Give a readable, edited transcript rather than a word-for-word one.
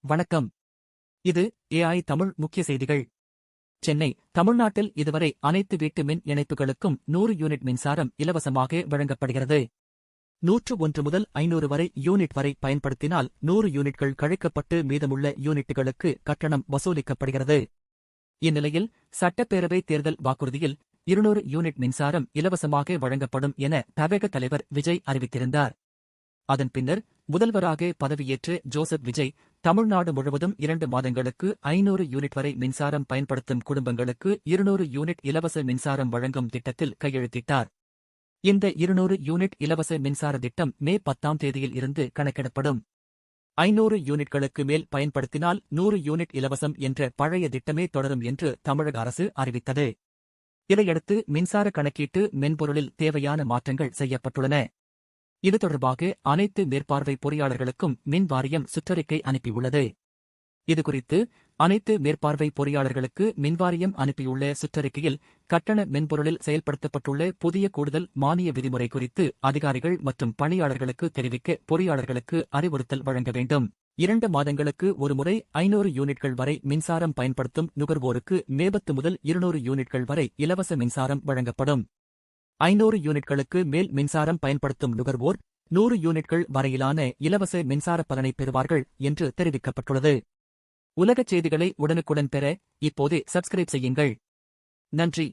வணக்கம். இது ஏஐ தமிழ் முக்கிய செய்திகள். சென்னை தமிழ்நாட்டில் இதுவரை அனைத்து வீட்டு மின் இணைப்புகளுக்கும் 100 யூனிட் மின்சாரம் இலவசமாக வழங்கப்படுகிறது. 101 முதல் 500 வரை யூனிட் வரை பயன்படுத்தினால் 100 யூனிட்கள் கழிக்கப்பட்டு மீதமுள்ள யூனிட்டுகளுக்கு கட்டணம் வசூலிக்கப்படுகிறது. இந்நிலையில் சட்டப்பேரவை தேர்தல் வாக்குறுதியில் 200 யூனிட் மின்சாரம் இலவசமாக வழங்கப்படும் என தவேக தலைவர் விஜய் அறிவித்திருந்தார். அதன் பின்னர் முதல்வராக பதவியேற்ற ஜோசப் விஜய் தமிழ்நாடு முழுவதும் 2 மாதங்களுக்கு 500 யூனிட் வரை மின்சாரம் பயன்படுத்தும் குடும்பங்களுக்கு 200 யூனிட் இலவச மின்சாரம் வழங்கும் திட்டத்தில் கையெழுத்திட்டார். இந்த 200 யூனிட் இலவச மின்சார திட்டம் மே 10ஆம் தேதியில் இருந்து கணக்கிடப்படும். 500 யூனிட்களுக்கு மேல் பயன்படுத்தினால் 100 யூனிட் இலவசம் என்ற பழைய திட்டமே தொடரும் என்று தமிழக அரசு அறிவித்தது. இதையடுத்து மின்சார கணக்கீட்டு மென்பொருளில் தேவையான மாற்றங்கள் செய்யப்பட்டுள்ளன. இது தொடர்பாக அனைத்து மேற்பார்வை பொறியாளர்களுக்கும் மின் வாரியம் சுற்றறிக்கை அனுப்பியுள்ளது. இதுகுறித்து அனைத்து மேற்பார்வை பொறியாளர்களுக்கு மின்வாரியம் அனுப்பியுள்ள சுற்றறிக்கையில் கட்டண மென்பொருளில் செயல்படுத்தப்பட்டுள்ள புதிய கூடுதல் மானிய விதிமுறை குறித்து அதிகாரிகள் மற்றும் பணியாளர்களுக்கு தெரிவிக்க பொறியாளர்களுக்கு அறிவுறுத்தல் வழங்க வேண்டும். 2 மாதங்களுக்கு ஒருமுறை 500 யூனிட்கள் வரை மின்சாரம் பயன்படுத்தும் நுகர்வோருக்கு மே 10 முதல் 200 யூனிட்கள் வரை இலவச மின்சாரம் வழங்கப்படும். 500 யூனிட்களுக்கு மேல் மின்சாரம் பயன்படுத்தும் நுகர்வோர் 100 யூனிட்கள் வரையிலான இலவச மின்சார பலனை பெறுவார்கள் என்று தெரிவிக்கப்பட்டுள்ளது. உலகச் செய்திகளை உடனுக்குடன் பெற இப்போதே சப்ஸ்கிரைப் செய்யுங்கள். நன்றி.